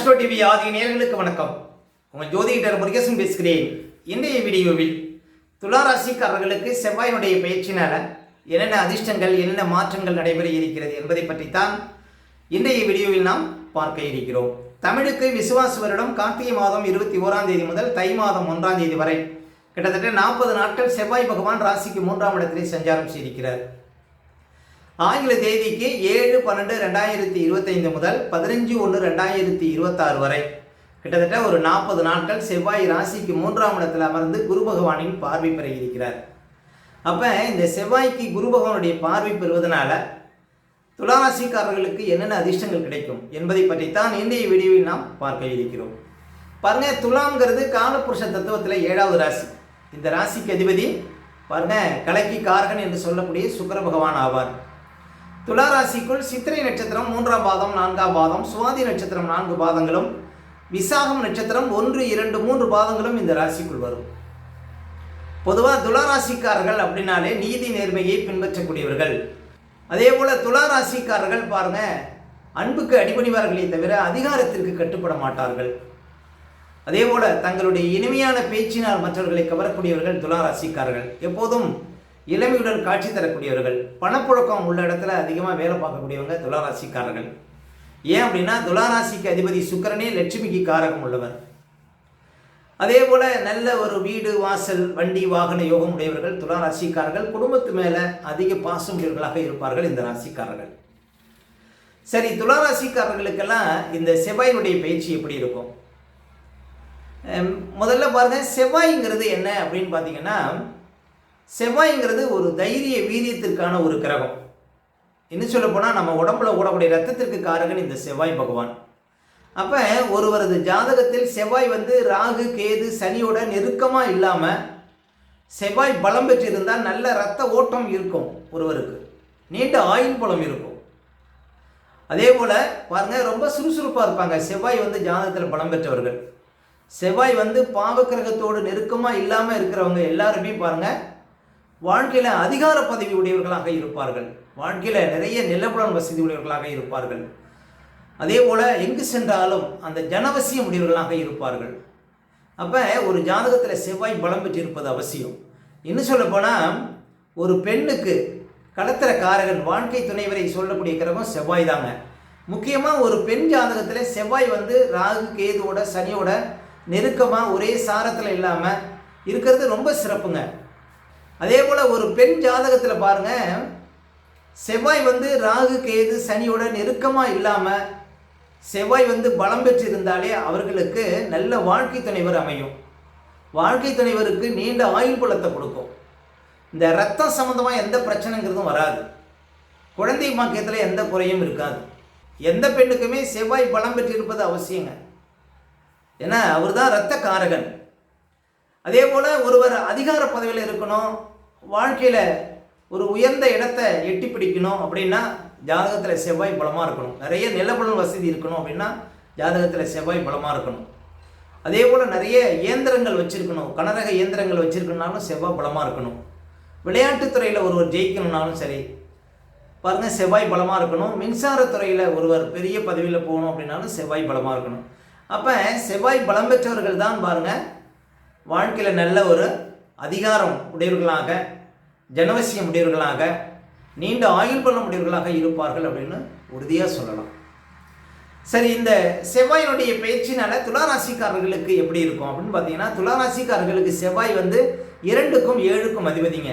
Astro TV ஆகிய நேயர்களுக்கு வணக்கம். உங்கள் ஜோதிடர் முருகேசன் பேசுகிறேன். இன்றைய வீடியோவில் துலா ராசிக்காரர்களுக்கு செவ்வாயினுடைய பயிற்சினால என்னென்ன அதிர்ஷ்டங்கள் என்னென்ன மாற்றங்கள் நடைபெற இருக்கிறது என்பதை பற்றித்தான் இன்றைய வீடியோவில் நாம் பார்க்க இருக்கிறோம். தமிழுக்கு விசுவாச வருடம் கார்த்திகை மாதம் 21ஆம் தேதி முதல் தை மாதம் 1ஆம் தேதி வரை கிட்டத்தட்ட 40 நாட்கள் செவ்வாய் பகவான் ராசிக்கு 3ஆம் இடத்திலே சஞ்சாரம் செய்திருக்கிறார். ஆங்கில தேதிக்கு 7/12/2025 முதல் 15/1/2026 வரை கிட்டத்தட்ட ஒரு 40 நாட்கள் செவ்வாய் ராசிக்கு 3ஆம் இடத்தில் அமர்ந்து குரு பகவானின் பார்வை பெற இருக்கிறார். அப்போ இந்த செவ்வாய்க்கு குரு பகவானுடைய பார்வை பெறுவதனால துளாராசிக்காரர்களுக்கு என்னென்ன அதிர்ஷ்டங்கள் கிடைக்கும் என்பதை பற்றித்தான் இன்றைய வீடியோவில் நாம் பார்க்க இருக்கிறோம். பாருங்க, துலாம்ங்கிறது காலபுருஷ தத்துவத்தில் 7வது ராசி. இந்த ராசிக்கு அதிபதி பாருங்க கலைக்கு காரகன் என்று சொல்லக்கூடிய சுக்கிர பகவான் ஆவார். துலா ராசிக்குள் சித்திரை நட்சத்திரம் 3ஆம் பாதம் 4ஆம் பாதம், சுவாதி நட்சத்திரம் 4 பாதங்களும், விசாகம் நட்சத்திரம் 1, 2, 3 பாதங்களும் இந்த ராசிக்குள் வரும். பொதுவாக துலா ராசிக்காரர்கள் அப்படின்னாலே நீதி நேர்மையை பின்பற்றக்கூடியவர்கள். அதே போல துலா ராசிக்காரர்கள் பாருங்க அன்புக்கு அடிபணிவார்களே தவிர அதிகாரத்திற்கு கட்டுப்பட மாட்டார்கள். அதே போல தங்களுடைய இனிமையான பேச்சினால் மற்றவர்களை கவரக்கூடியவர்கள் துலா ராசிக்காரர்கள். எப்போதும் இளமையுடன் காட்சி தரக்கூடியவர்கள். பணப்புழக்கம் உள்ள இடத்துல அதிகமாக வேலை பார்க்கக்கூடியவங்க துளாராசிக்காரர்கள். ஏன் அப்படின்னா துளாராசிக்கு அதிபதி சுக்கிரனே லட்சுமிக்கு காரகம் உள்ளவர். அதே போல நல்ல ஒரு வீடு வாசல் வண்டி வாகன யோகம் உடையவர்கள் துளாராசிக்காரர்கள். குடும்பத்து மேலே அதிக பாசம் உடையவர்களாக இருப்பார்கள் இந்த ராசிக்காரர்கள். சரி, துளாராசிக்காரர்களுக்கெல்லாம் இந்த செவ்வாயினுடைய பயிற்சி எப்படி இருக்கும்? முதல்ல பாருங்க, செவ்வாய்ங்கிறது என்ன அப்படின்னு பார்த்தீங்கன்னா, செவ்வாய்ங்கிறது ஒரு தைரிய வீரியத்திற்கான ஒரு கிரகம். இன்னும் சொல்ல போனால் நம்ம உடம்புல ஓடக்கூடிய ரத்தத்திற்கு காரகன் இந்த செவ்வாய் பகவான். அப்போ ஒருவரது ஜாதகத்தில் செவ்வாய் ராகு கேது சனியோட நெருக்கமாக இல்லாமல் செவ்வாய் பலம் பெற்றிருந்தால் நல்ல இரத்த ஓட்டம் இருக்கும், ஒருவருக்கு நீண்ட ஆயுள் பலம் இருக்கும். அதே போல் பாருங்கள், ரொம்ப சுறுசுறுப்பாக இருப்பாங்க செவ்வாய் ஜாதகத்தில் பலம் பெற்றவர்கள். செவ்வாய் பாவக்கிரகத்தோடு நெருக்கமாக இல்லாமல் இருக்கிறவங்க எல்லாருமே பாருங்கள் வாழ்க்கையில் அதிகார பதவி உடையவர்களாக இருப்பார்கள். வாழ்க்கையில் நிறைய நிலப்புலன் வசதி உடையவர்களாக இருப்பார்கள். அதே போல் எங்கு சென்றாலும் அந்த ஜனவசியம் உடையவர்களாக இருப்பார்கள். அப்போ ஒரு ஜாதகத்தில் செவ்வாய் பலம் பெற்றிருப்பது அவசியம். இன்னும் சொல்ல போனால் ஒரு பெண்ணுக்கு களத்திர காரகன் வாழ்க்கை துணைவரை சொல்லக்கூடிய கிரகம் செவ்வாய் தாங்க. முக்கியமாக ஒரு பெண் ஜாதகத்தில் செவ்வாய் ராகு கேதுவோட சனியோட நெருக்கமாக ஒரே சாரத்தில் இல்லாமல் இருக்கிறது ரொம்ப சிறப்புங்க. அதே போல் ஒரு பெண் ஜாதகத்தில் பாருங்கள், செவ்வாய் ராகு கேது சனியோட நெருக்கமாக இல்லாமல் செவ்வாய் பலம் பெற்றிருந்தாலே அவர்களுக்கு நல்ல வாழ்க்கை துணைவர் அமையும். வாழ்க்கை துணைவருக்கு நீண்ட ஆயுள் பலத்தை கொடுக்கும். இந்த ரத்தம் சம்மந்தமாக எந்த பிரச்சனைங்கிறதும் வராது. குழந்தை பாக்கியத்தில் எந்த குறையும் இருக்காது. எந்த பெண்ணுக்குமே செவ்வாய் பலம் பெற்றிருப்பது அவசியங்க. ஏன்னா அவர் தான் இரத்த காரகன். அதே போல் ஒருவர் அதிகார பதவியில் இருக்கணும், வாழ்க்கையில் ஒரு உயர்ந்த இடத்தை எட்டி பிடிக்கணும் அப்படின்னா ஜாதகத்தில் செவ்வாய் பலமாக இருக்கணும். நிறைய நிலபலன் வசதி இருக்கணும் அப்படின்னா ஜாதகத்தில் செவ்வாய் பலமாக இருக்கணும். அதே போல் நிறைய இயந்திரங்கள் வச்சுருக்கணும், கனரக இயந்திரங்கள் வச்சுருக்கணுனாலும் செவ்வாய் பலமாக இருக்கணும். விளையாட்டுத்துறையில் ஒருவர் ஜெயிக்கணும்னாலும் சரி பாருங்கள் செவ்வாய் பலமாக இருக்கணும். மின்சாரத்துறையில் ஒருவர் பெரிய பதவியில் போகணும் அப்படின்னாலும் செவ்வாய் பலமாக இருக்கணும். அப்போ செவ்வாய் பலம் பெற்றவர்கள் தான் பாருங்கள் வாழ்க்கையில் நல்ல ஒரு அதிகாரம் உடையவர்களாக, ஜனவசியம் உடையவர்களாக, நீண்ட ஆயுள் பலம் உடையவர்களாக இருப்பார்கள் அப்படின்னு உறுதியாக சொல்லலாம். சரி, இந்த செவ்வாயினுடைய பயிற்சினால துளாராசிக்காரர்களுக்கு எப்படி இருக்கும் அப்படின்னு பார்த்தீங்கன்னா, துளாராசிக்காரர்களுக்கு செவ்வாய் 2க்கும் 7க்கும் அதிபதிங்க.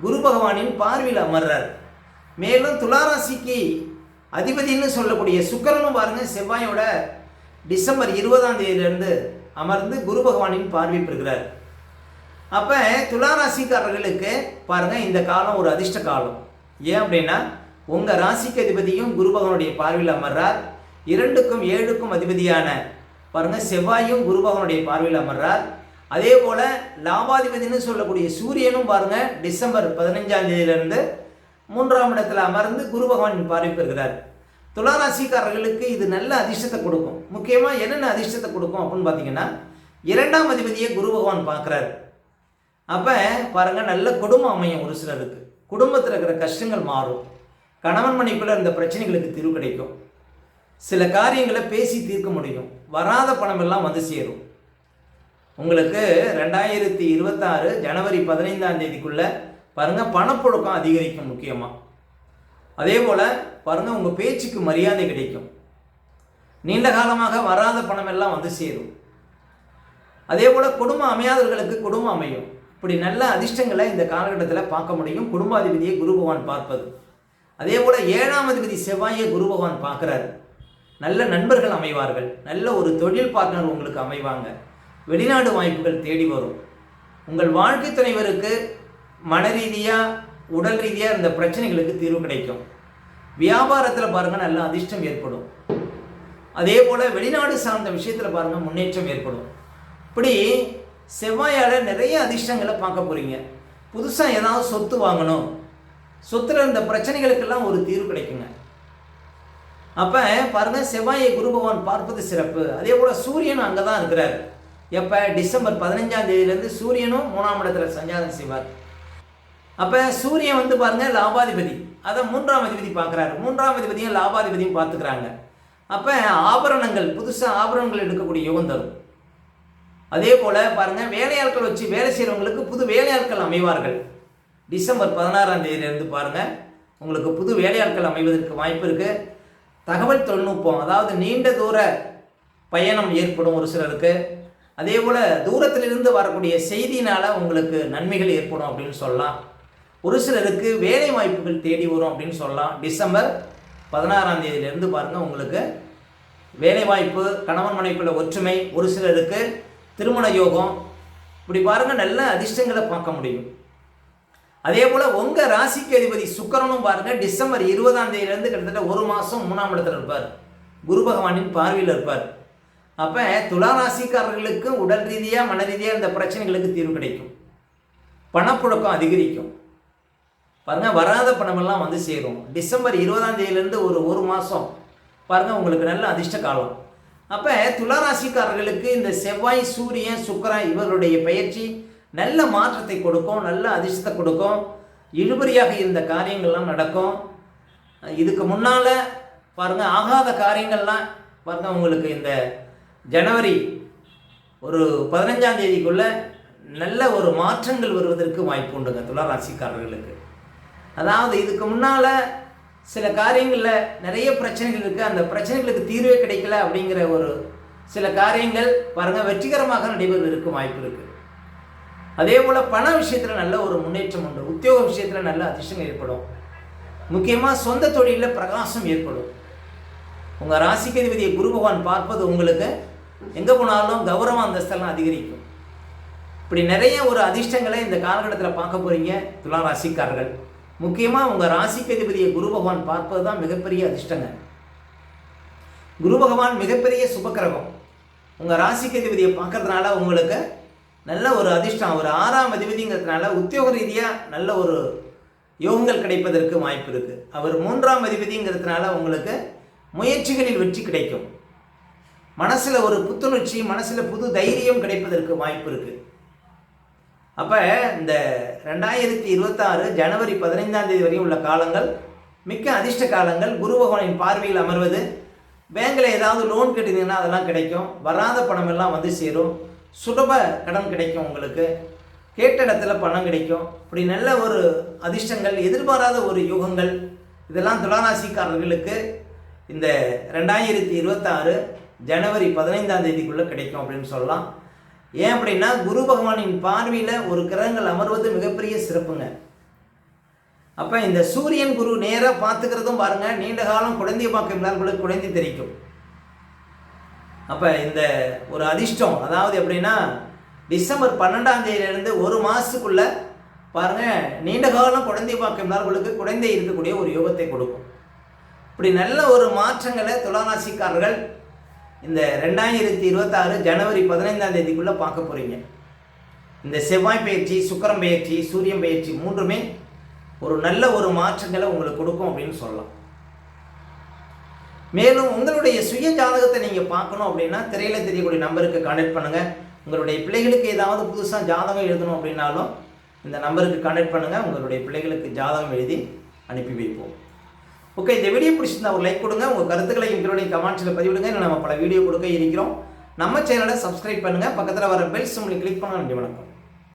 குரு பகவானின் பார்வையில் அமர்றார். மேலும் துளாராசிக்கு அதிபதினு சொல்லக்கூடிய சுக்கிரனும் பாருங்கள் செவ்வாயோட டிசம்பர் 20ஆம் தேதியிலிருந்து அமர்ந்து குரு பகவானின் பார்வை பெறுகிறார். அப்போ துளாராசிக்காரர்களுக்கு பாருங்கள் இந்த காலம் ஒரு அதிர்ஷ்ட காலம். ஏன் அப்படின்னா உங்கள் ராசிக்கு அதிபதியும் குரு பகவானுடைய பார்வையில் அமர்றார். 2க்கும் 7க்கும் அதிபதியான பாருங்கள் செவ்வாயும் குரு பகவானுடைய பார்வையில் அமர்றார். அதே போல் லாபாதிபதினு சொல்லக்கூடிய சூரியனும் பாருங்கள் டிசம்பர் 15ஆம் தேதியிலிருந்து 3ஆம் இடத்தில் அமர்ந்து குரு பகவானின் பார்வை பெறுகிறார். துளாராசிக்காரர்களுக்கு இது நல்ல அதிர்ஷ்டத்தை கொடுக்கும். முக்கியமாக என்னென்ன அதிர்ஷ்டத்தை கொடுக்கும் அப்படின்னு பார்த்தீங்கன்னா, 2ஆம் அதிபதியை குரு பகவான் பார்க்குறாரு. அப்போ பாருங்கள் நல்ல குடும்பம் அமையும். ஒரு சிலருக்கு குடும்பத்தில் இருக்கிற கஷ்டங்கள் மாறும். கணவன் மனைவிக்குள்ள இருந்த பிரச்சனைகளுக்கு தீர்வு கிடைக்கும். சில காரியங்களை பேசி தீர்க்க முடியும். வராத பணம் எல்லாம் வந்து சேரும். உங்களுக்கு 2026 ஜனவரி 15ஆம் தேதிக்குள்ளே பாருங்கள் பணப்புழக்கம் அதிகரிக்கும். முக்கியமாக அதே போல் பாருங்கள் உங்கள் பேச்சுக்கு மரியாதை கிடைக்கும். நீண்ட காலமாக வராத பணம் எல்லாம் வந்து சேரும். அதே போல் குடும்பம் அமையாதவர்களுக்கு குடும்பம் அமையும். இப்படி நல்ல அதிர்ஷ்டங்களை இந்த காலகட்டத்தில் பார்க்க முடியும். குடும்பாதிபதியை குரு பகவான் பார்ப்பது. அதே போல் 7ஆம் அதிபதி செவ்வாயை குரு பகவான் பார்க்குறாரு. நல்ல நண்பர்கள் அமைவார்கள். நல்ல ஒரு தொழில் பார்ட்னர் உங்களுக்கு அமைவாங்க. வெளிநாடு வாய்ப்புகள் தேடி வரும். உங்கள் வாழ்க்கை துணைவருக்கு மன ரீதியாக உடல் ரீதியாக இந்த பிரச்சனைகளுக்கு தீர்வு கிடைக்கும். வியாபாரத்தில் பாருங்கள் நல்ல அதிர்ஷ்டம் ஏற்படும். அதே போல் வெளிநாடு சார்ந்த விஷயத்தில் பாருங்கள் முன்னேற்றம் ஏற்படும். இப்படி செவ்வாயால் நிறைய அதிர்ஷ்டங்களை பார்க்க போகிறீங்க. புதுசாக ஏதாவது சொத்து வாங்கணும், சொத்தில் இருந்த பிரச்சனைகளுக்கெல்லாம் ஒரு தீர்வு கிடைக்குங்க. அப்போ பாருங்கள் செவ்வாயை குரு பகவான் பார்ப்பது சிறப்பு. அதே போல் சூரியனும் அங்கே தான் இருக்கிறார். எப்போ டிசம்பர் 15ஆம் தேதியிலேருந்து சூரியனும் 3ஆம் இடத்துல சஞ்சாரம் செய்வார். அப்போ சூரியன் வந்து பாருங்கள் லாபாதிபதி, அதை 3ஆம் அதிபதி பார்க்குறாரு. 3ஆம் அதிபதியும் லாபாதிபதியும் பார்த்துக்கிறாங்க. அப்போ ஆபரணங்கள், புதுசாக ஆபரணங்கள் எடுக்கக்கூடிய யோகம் தரும். அதே போல் பாருங்கள் வேலையாட்கள் வச்சு வேலை செய்கிறவங்களுக்கு புது வேலையாட்கள் அமைவார்கள். டிசம்பர் 16ஆம் தேதியிலேருந்து பாருங்கள் உங்களுக்கு புது வேலையாட்கள் அமைவதற்கு வாய்ப்பு இருக்குது. தகவல் தொழில்நுட்பம், அதாவது நீண்ட தூர பயணம் ஏற்படும் ஒரு சிலருக்கு. அதே போல் தூரத்திலிருந்து வரக்கூடிய செய்தினால் உங்களுக்கு நன்மைகள் ஏற்படும் அப்படின்னு சொல்லலாம். ஒரு சிலருக்கு வேலை வாய்ப்புகள் தேடி வரும் அப்படின்னு சொல்லலாம். டிசம்பர் 16ஆம் தேதியிலேருந்து பாருங்கள் உங்களுக்கு வேலைவாய்ப்பு, கணவன் மனைவிக்குள்ள ஒற்றுமை, ஒரு சிலருக்கு திருமண யோகம், இப்படி பாருங்கள் நல்ல அதிர்ஷ்டங்களை பார்க்க முடியும். அதே போல் உங்கள் ராசிக்கு அதிபதி சுக்கிரனும் பாருங்கள் டிசம்பர் 20ஆம் தேதியிலேருந்து கிட்டத்தட்ட ஒரு மாதம் 3ஆம் இடத்துல இருப்பார். குரு பகவானின் பார்வையில் இருப்பார். அப்போ துலா ராசிக்காரர்களுக்கு உடல் ரீதியாக மன ரீதியாக இந்த பிரச்சனைகளுக்கு தீர்வு கிடைக்கும். பணப்புழக்கம் அதிகரிக்கும். பாருங்கள் வராத பணமெல்லாம் வந்து சேரும். டிசம்பர் 20ஆம் தேதியிலேருந்து ஒரு மாதம் பாருங்கள் உங்களுக்கு நல்ல அதிர்ஷ்ட காலம். அப்போ துலா ராசிக்காரர்களுக்கு இந்த செவ்வாய், சூரியன், சுக்கிரன் இவர்களுடைய பயிற்சி நல்ல மாற்றத்தை கொடுக்கும், நல்ல அதிர்ஷ்டத்தை கொடுக்கும். இழுபறியாக இருந்த காரியங்கள்லாம் நடக்கும். இதுக்கு முன்னால் பாருங்கள் ஆகாத காரியங்கள்லாம் பாருங்கள் உங்களுக்கு இந்த ஜனவரி 15ஆம் தேதிக்குள்ளே நல்ல ஒரு மாற்றங்கள் வருவதற்கு வாய்ப்பு உண்டுங்க துலா ராசிக்காரர்களுக்கு. அதாவது இதுக்கு முன்னால் சில காரியங்களில் நிறைய பிரச்சனைகள் இருக்குது, அந்த பிரச்சனைகளுக்கு தீர்வே கிடைக்கல அப்படிங்கிற ஒரு சில காரியங்கள் பாருங்கள் வெற்றிகரமாக நடைபெறுவதற்கு வாய்ப்பு இருக்குது. அதே போல் பண விஷயத்தில் நல்ல ஒரு முன்னேற்றம் உண்டு. உத்தியோக விஷயத்தில் நல்ல அதிர்ஷ்டம் ஏற்படும். முக்கியமாக சொந்த தொழிலில் பிரகாசம் ஏற்படும். உங்கள் ராசிக்கு அதிபதியை குரு பகவான் பார்ப்பது உங்களுக்கு எங்கே போனாலும் கௌரவ அந்தஸ்தெல்லாம் அதிகரிக்கும். இப்படி நிறைய ஒரு அதிர்ஷ்டங்களை இந்த காலகட்டத்தில் பார்க்க போகிறீங்க துலா ராசிக்காரர்கள். முக்கியமாக உங்கள் ராசிக்கு அதிபதியை குரு பகவான் பார்ப்பது தான் மிகப்பெரிய அதிர்ஷ்டங்க. குரு பகவான் மிகப்பெரிய சுபக்கிரகம். உங்கள் ராசிக்கு அதிபதியை பார்க்கறதுனால உங்களுக்கு நல்ல ஒரு அதிர்ஷ்டம். அவர் 6ஆம் அதிபதிங்கிறதுனால உத்தியோக ரீதியாக நல்ல ஒரு யோகங்கள் கிடைப்பதற்கு வாய்ப்பு இருக்குது. அவர் 3ஆம் அதிபதிங்கிறதுனால உங்களுக்கு முயற்சிகளில் வெற்றி கிடைக்கும். மனசில் ஒரு புத்துணர்ச்சி, மனசில் புது தைரியம் கிடைப்பதற்கு வாய்ப்பு இருக்குது. அப்போ இந்த 2026 ஜனவரி 15ஆம் தேதி வரையும் உள்ள காலங்கள் மிக்க அதிர்ஷ்ட காலங்கள். குரு பகவானின் பார்வையில் அமர்வது, பேங்கில் ஏதாவது லோன் கேட்டிங்கன்னா அதெல்லாம் கிடைக்கும். வராத பணம் எல்லாம் வந்து சேரும். சுலப கடன் கிடைக்கும். உங்களுக்கு கேட்ட இடத்துல பணம் கிடைக்கும். இப்படி நல்ல ஒரு அதிர்ஷ்டங்கள், எதிர்பாராத ஒரு யுகங்கள், இதெல்லாம் துளாராசிக்காரர்களுக்கு இந்த 2026 ஜனவரி 15ஆம் தேதிக்குள்ளே கிடைக்கும் அப்படின்னு சொல்லலாம். ஏன் அப்படின்னா குரு பகவானின் பார்வையில் ஒரு கிரகங்கள் அமர்வது மிகப்பெரிய சிறப்புங்க. அப்போ இந்த சூரியன் குரு நேராக பார்த்துக்கிறதும் பாருங்கள் நீண்ட காலம் குழந்தைய பார்க்க இல்லாதவர்களுக்கு குழந்தை தெரிக்கும். அப்போ இந்த ஒரு அதிர்ஷ்டம், அதாவது எப்படின்னா டிசம்பர் 12ஆம் தேதியிலேருந்து ஒரு மாதத்துக்குள்ளே பாருங்கள் நீண்ட காலம் குழந்தை பார்க்க இல்லாதவர்களுக்கு குழந்தை இருக்கக்கூடிய ஒரு யோகத்தை கொடுக்கும். இப்படி நல்ல ஒரு மாற்றங்களை துளாராசிக்காரர்கள் இந்த 2026 ஜனவரி 15ஆம் தேதிக்குள்ளே பார்க்க போகிறீங்க. இந்த செவ்வாய் பயிற்சி, சுக்கிரன் பயிற்சி, சூரியன் பயிற்சி மூன்றுமே ஒரு நல்ல ஒரு மாற்றங்களை உங்களுக்கு கொடுக்கும் அப்படின்னு சொல்லலாம். மேலும் உங்களுடைய சுய ஜாதகத்தை நீங்கள் பார்க்கணும் அப்படின்னா திரையில் தெரியக்கூடிய நம்பருக்கு கான்டாக்ட் பண்ணுங்கள். உங்களுடைய பிள்ளைகளுக்கு ஏதாவது புதுசாக ஜாதகம் எழுதணும் அப்படின்னாலும் இந்த நம்பருக்கு கான்டாக்ட் பண்ணுங்கள். உங்களுடைய பிள்ளைகளுக்கு ஜாதகம் எழுதி அனுப்பி வைப்போம். ஓகே, இந்த வீடியோ பிடிச்சிருந்தா ஒரு லைக் கொடுங்க, உங்கள் கருத்துக்களை எங்களுடைய கமெண்ட்ஸில் பதிவிடுங்க. இன்னும் நம்ம பல வீடியோ கொடுக்க இருக்கிறோம். நம்ம சேனலை சப்ஸ்கிரைப் பண்ணுங்கள், பக்கத்தில் வர பெல் சிம்பலை கிளிக் பண்ண. நன்றி, வணக்கம்.